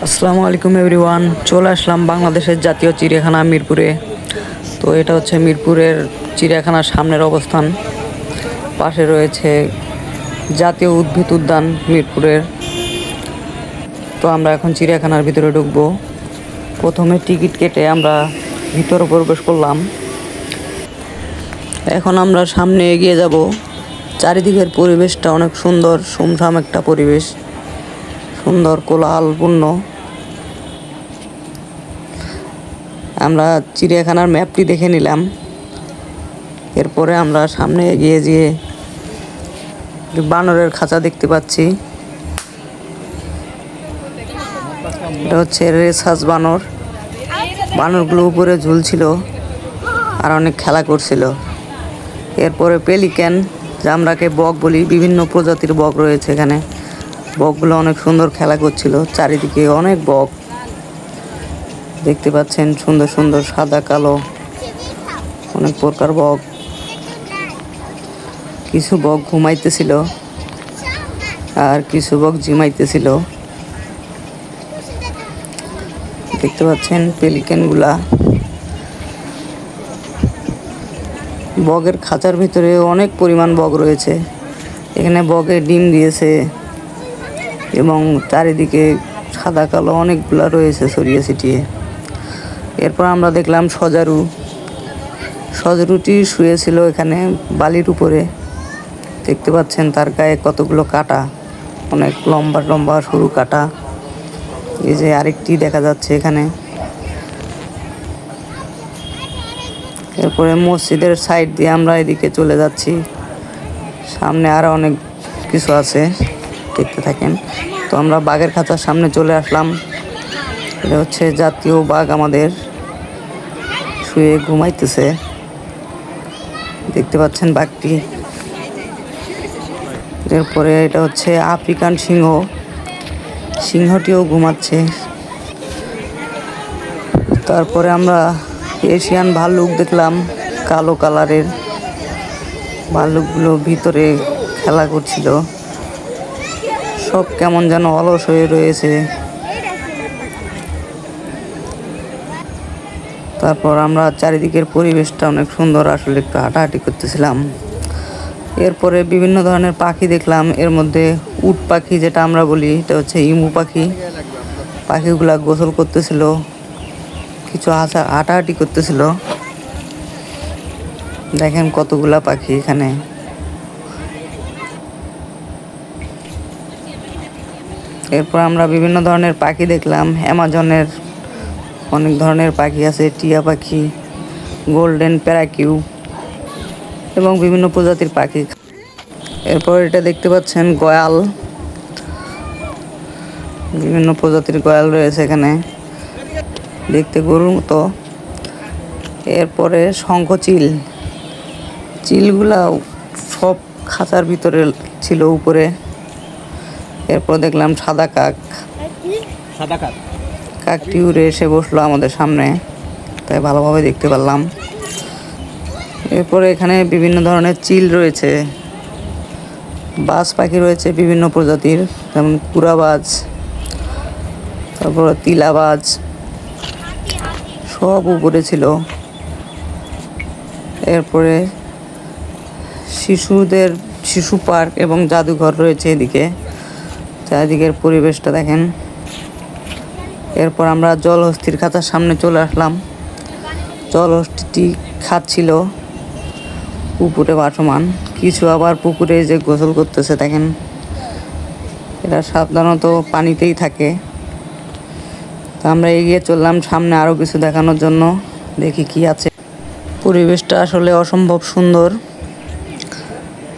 আসসালামু আলাইকুম এভরিওয়ান, চলে আসলাম বাংলাদেশের জাতীয় চিড়িয়াখানা মিরপুরে। তো এটা হচ্ছে মিরপুরের চিড়িয়াখানার সামনের অবস্থান। পাশে রয়েছে জাতীয় উদ্ভিদ উদ্যান মিরপুরের। তো আমরা এখন চিড়িয়াখানার ভিতরে ঢুকবো। প্রথমে টিকিট কেটে আমরা ভিতরে প্রবেশ করলাম। এখন আমরা সামনে এগিয়ে যাব। চারিদিকের পরিবেশটা অনেক সুন্দর, সুমসাম একটা পরিবেশ, সুন্দর কোলাহলপূর্ণ। আমরা চিড়িয়াখানার ম্যাপটি দেখে নিলাম। এরপরে আমরা সামনে এগিয়ে যেয়ে বানরের খাঁচা দেখতে পাচ্ছি। এটা হচ্ছে রেসাস বানর। বানরগুলো উপরে ঝুলছিল আর অনেক খেলা করছিল। এরপরে পেলিক্যান, যা আমরাকে বক বলি, বিভিন্ন প্রজাতির বক রয়েছে এখানে। বকগুলো অনেক সুন্দর খেলা করছিল। চারিদিকে অনেক বক দেখতে পাচ্ছেন, সুন্দর সুন্দর সাদা কালো অনেক প্রকার বক। কিছু বক ঘুমাইতেছিল আর কিছু বক ঝিমাইতেছিল। দেখতে পাচ্ছেন পেলিক্যানগুলা। বকের খাঁচার ভিতরে অনেক পরিমাণ বক রয়েছে। এখানে বকের ডিম দিয়েছে এবং চারিদিকে সাদা কালো অনেকগুলা রয়েছে ছড়িয়ে ছিটিয়ে। এরপর আমরা দেখলাম সজারু। সজারুটি শুয়েছিল এখানে বালির উপরে। দেখতে পাচ্ছেন তার গায়ে কতগুলো কাটা, অনেক লম্বা লম্বা সরু কাটা। এই যে আরেকটি দেখা যাচ্ছে এখানে। এরপরে মসজিদের সাইড দিয়ে আমরা এদিকে চলে যাচ্ছি। সামনে আরও অনেক কিছু আছে, দেখতে থাকেন। তো আমরা বাঘের খাঁচার সামনে চলে আসলাম। এটা হচ্ছে জাতীয় বাঘ, আমাদের শুয়ে ঘুমাইতেছে। দেখতে পাচ্ছেন বাঘটি। এরপরে এটা হচ্ছে আফ্রিকান সিংহ। সিংহটিও ঘুমাচ্ছে। তারপরে আমরা এশিয়ান ভাল্লুক দেখলাম, কালো কালারের। ভাল্লুকগুলো ভিতরে খেলা করছিল। সব কেমন যেন অলস হয়ে রয়েছে। তারপর আমরা চারিদিকের পরিবেশটা অনেক সুন্দর, আসলে একটু হাঁটাহাঁটি করতেছিলাম। এরপরে বিভিন্ন ধরনের পাখি দেখলাম। এর মধ্যে উট পাখি, যেটা আমরা বলি, এটা হচ্ছে ইমু পাখি। পাখিগুলা গোসল করতেছিল, কিছু হাঁটাহাঁটি করতেছিল। দেখেন কতগুলা পাখি এখানে। এরপর আমরা বিভিন্ন ধরনের পাখি দেখলাম। অ্যামাজনের অনেক ধরনের পাখি আছে, টিয়া পাখি, গোল্ডেন প্যারাকিউ এবং বিভিন্ন প্রজাতির পাখি। এরপর এটা দেখতে পাচ্ছেন গয়াল। বিভিন্ন প্রজাতির গয়াল রয়েছে এখানে, দেখতে গরুর মতো। এরপরে শঙ্খচিল। চিলগুলা সব খাঁচার ভিতরে ছিল উপরে। এরপর দেখলাম সাদা কাক। কাকটি উড়ে এসে বসলো আমাদের সামনে, তাই ভালোভাবে দেখতে পারলাম। এরপরে এখানে বিভিন্ন ধরনের চিল রয়েছে। বাজ পাখি রয়েছে বিভিন্ন প্রজাতির, যেমন কুরাবাজ, তারপর তিলাবাজ, সব উপরে ছিল। এরপরে শিশু পার্ক এবং জাদুঘর রয়েছে এদিকে। চারিদিকের পরিবেশটা দেখেন। এরপর আমরা জলহস্তির খাঁচার সামনে চলে আসলাম। জলহস্তিটি খাচ্ছিল পুকুরে ভাসমান। কিছু আবার পুকুরে যে গোসল করতেছে দেখেন। এরা সাধারণত পানিতেই থাকে। তো আমরা এগিয়ে চললাম সামনে আরও কিছু দেখানোর জন্য, দেখি কি আছে। পরিবেশটা আসলে অসম্ভব সুন্দর।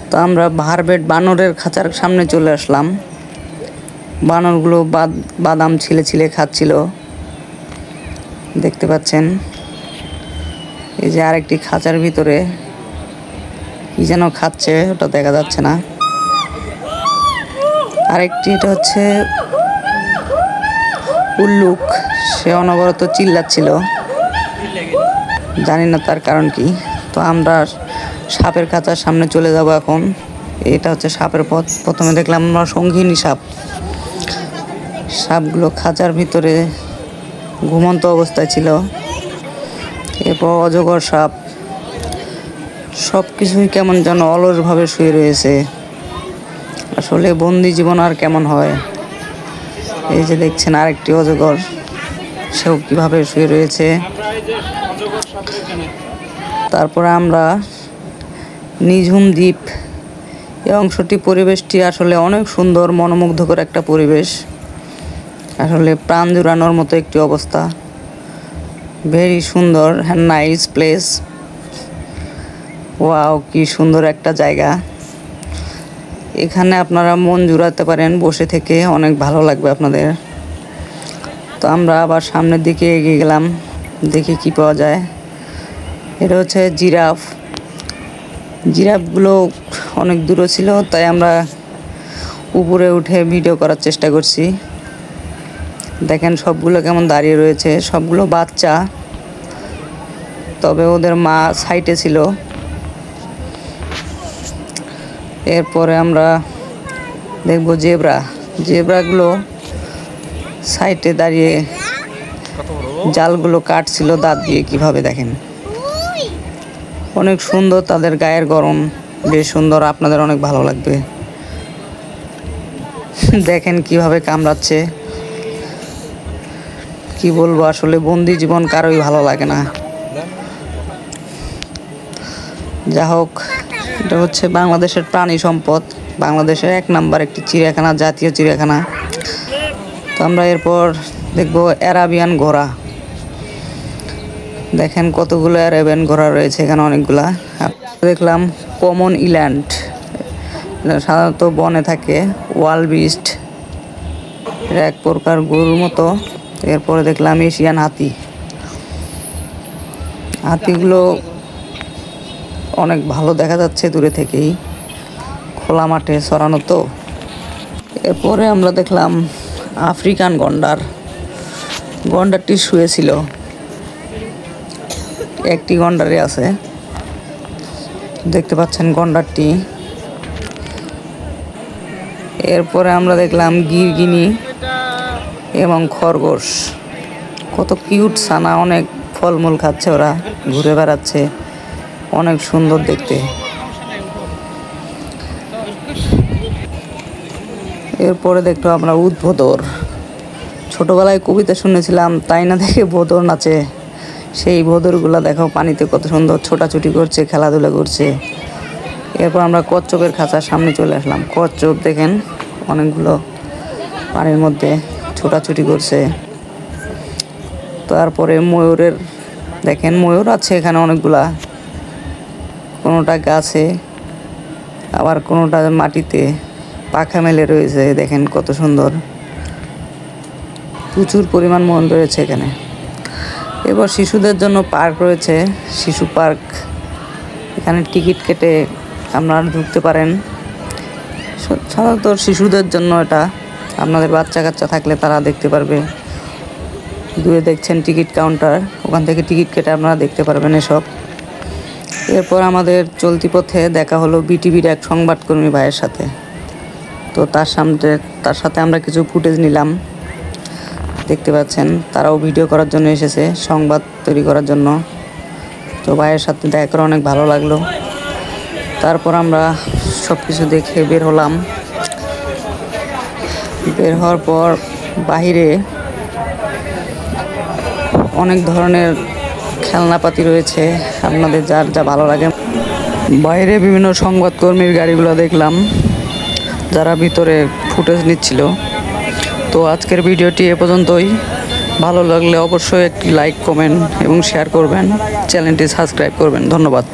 তো আমরা ভারবেট বানরের খাঁচার সামনে চলে আসলাম। বানরগুলো বাদাম ছিলে ছিলে খাচ্ছিল, দেখতে পাচ্ছেন। এই যে আরেকটি খাঁচার ভিতরে কি যেন খাচ্ছে, ওটা দেখা যাচ্ছে না। আরেকটি, এটা হচ্ছে উল্লুক। সে অনবরত চিল্লাচ্ছিল, জানি না তার কারণ কি। তো আমরা সাপের খাঁচার সামনে চলে যাব এখন। এটা হচ্ছে সাপের পথ। প্রথমে দেখলাম আমরা সঙ্গিনী সাপ। সাপগুলো খাঁচার ভিতরে ঘুমন্ত অবস্থায় ছিল। এরপর অজগর সাপ, সব কিছুই কেমন যেন অলসভাবে শুয়ে রয়েছে। আসলে বন্দি জীবন আর কেমন হয়। এই যে দেখছেন আরেকটি অজগর, সেও কীভাবে শুয়ে রয়েছে। তারপরে আমরা নিঝুম দ্বীপ, এই অংশটি পরিবেশটি আসলে অনেক সুন্দর, মনোমুগ্ধকর একটা পরিবেশ। আসলে প্রাণ জুড়ানোর মতো একটি অবস্থা। ভেরি সুন্দর অ্যান্ড নাইস প্লেস। ওয়াও, কি সুন্দর একটা জায়গা। এখানে আপনারা মন জুড়াতে পারেন বসে থেকে, অনেক ভালো লাগবে আপনাদের। তো আমরা আবার সামনের দিকে এগিয়ে গেলাম, দেখি কি পাওয়া যায়। এটা হচ্ছে জিরাফ। জিরাফগুলো অনেক দূরে ছিল, তাই আমরা উপরে উঠে ভিডিও করার চেষ্টা করছি। দেখেন সবগুলো কেমন দাঁড়িয়ে রয়েছে, সবগুলো বাচ্চা, তবে ওদের মা সাইডে ছিল। এরপরে আমরা দেখব জেব্রাগুলো সাইডে দাঁড়িয়ে জালগুলো কাটছিল দাঁত দিয়ে, কিভাবে দেখেন। অনেক সুন্দর তাদের গায়ের গড়ন, বেশ সুন্দর, আপনাদের অনেক ভালো লাগবে। দেখেন কিভাবে কামড়াচ্ছে। কি বলবো, আসলে বন্দি জীবন কারোই ভালো লাগে না। যা হোক, এটা হচ্ছে বাংলাদেশের প্রাণী সম্পদ, বাংলাদেশের 1 নাম্বার একটি চিড়িয়াখানা, জাতীয় চিড়িয়াখানা। তো আমরা এরপর দেখব অ্যারাবিয়ান ঘোড়া। দেখেন কতগুলো অ্যারাবিয়ান ঘোড়া রয়েছে এখানে, অনেকগুলা। দেখলাম কমন ইল্যান্ড, সাধারণত বনে থাকে। ওয়াল বিস্ট, এটা এক প্রকার গরুর মতো। এরপরে দেখলাম এশিয়ান হাতি। হাতিগুলো অনেক ভালো দেখা যাচ্ছে দূরে থেকেই, খোলা মাঠে ছড়ানো তো। এরপরে আমরা দেখলাম আফ্রিকান গন্ডার। গন্ডারটি শুয়েছিল, একটি গন্ডারে আছে, দেখতে পাচ্ছেন গন্ডারটি। এরপরে আমরা দেখলাম গিরগিনি এবং খরগোশ। কত কিউট ছানা, অনেক ফলমূল খাচ্ছে ওরা, ঘুরে বেড়াচ্ছে, অনেক সুন্দর দেখতে। এরপরে দেখলাম আমরা উদ্ভোদর। ছোটবেলায় কবিতা শুনেছিলাম, তাই না দেখে ভোদর নাচে। সেই ভোদরগুলা দেখো পানিতে কত সুন্দর ছোটাছুটি করছে, খেলাধুলা করছে। এরপর আমরা কচ্ছপের খাঁচার সামনে চলে আসলাম। কচ্ছপ দেখেন অনেকগুলো পানির মধ্যে ছোটাছুটি করছে। তারপরে ময়ূরের, দেখেন ময়ূর আছে এখানে অনেকগুলা, কোনোটা গাছে আবার কোনোটা মাটিতে পাখা মেলে রয়েছে। দেখেন কত সুন্দর, প্রচুর পরিমাণ ময়ূর রয়েছে এখানে। এবার শিশুদের জন্য পার্ক রয়েছে, শিশু পার্ক। এখানে টিকিট কেটে আপনারা ঢুকতে পারেন। সাধারণত শিশুদের জন্য এটা, আপনাদের বাচ্চা কাচ্চা থাকলে তারা দেখতে পারবে। দূরে দেখছেন টিকিট কাউন্টার, ওখান থেকে টিকিট কেটে আপনারা দেখতে পারবেন এসব। এরপর আমাদের চলতি পথে দেখা হলো বিটিভির এক সংবাদকর্মী ভাইয়ের সাথে। তো তার সাথে আমরা কিছু ফুটেজ নিলাম। দেখতে পাচ্ছেন তারাও ভিডিও করার জন্য এসেছে, সংবাদ তৈরি করার জন্য। তো ভাইয়ের সাথে দেখা করে অনেক ভালো লাগলো। তারপর আমরা সব কিছু দেখে বের হলাম। বের হওয়ার পর বাহিরে অনেক ধরনের খেলনাপাতি রয়েছে, আপনাদের যার যা ভালো লাগে। বাইরে বিভিন্ন সংবাদকর্মীর গাড়িগুলো দেখলাম, যারা ভিতরে ফুটেজ নিচ্ছিল। তো আজকের ভিডিওটি এ পর্যন্তই। ভালো লাগলে অবশ্যই একটি লাইক, কমেন্ট এবং শেয়ার করবেন, চ্যানেলটি সাবস্ক্রাইব করবেন। ধন্যবাদ।